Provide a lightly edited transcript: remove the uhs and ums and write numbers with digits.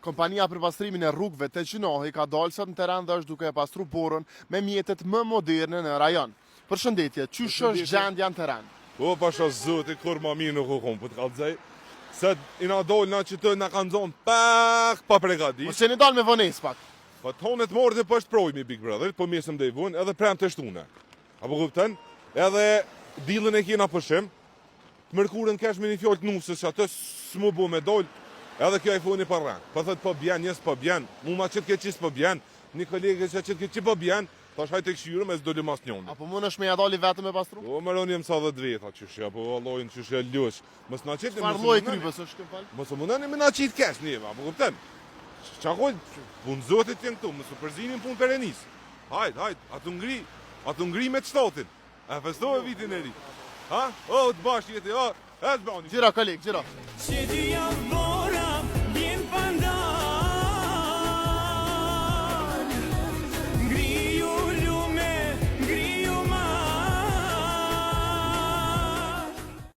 Kompania për pastrimin e rrugëve të Gjinohi ka dalë sot në teren dhe është duke e pastru borën me mjetet më moderne në rajon. Përshëndetje, qysh është gjendja në teren? Po, pasha zoti, kur ma mirë nuk u kom, për të kalëzaj. Se i na dollë na që të na kanë zonë pak pa pregadit. Po që një dalë me vones pak? Po të honet morë dhe po është projmi, Big Brother, po mesëm dhe i vun, edhe prem të shtune. Apo kupten? Edhe dilën e kjena pëshim, të mërkurën kesh me një fjollë të nusës që atë s'mu bu me dollë, edhe kjo iPhone-i për rrën. Po thët po bjen, jes po bjen, mu ma qëtë ke qis po bjen, një kolege që qëtë ke qi po bjen, thash hajtë e këshyrë me s'dolli mas njone. Apo mund është me ja dali vetëm me pastru? Po, më rënë jem sa dhe drejta qëshja, po allojnë qëshja ljosh. Mës na qitë, Çfarë lloji krypës është kjo fal? mos më nëni me na qitë kesh njeva, apo kupten? Qakoj, punë zotit jenë këtu, mësë përzinin punë perenis. Hajt, atu ngri me të shtatin. E festove vitin e ri. Ha? O, të bashkë jeti, o, e të bani. Gjira koleg, gjira.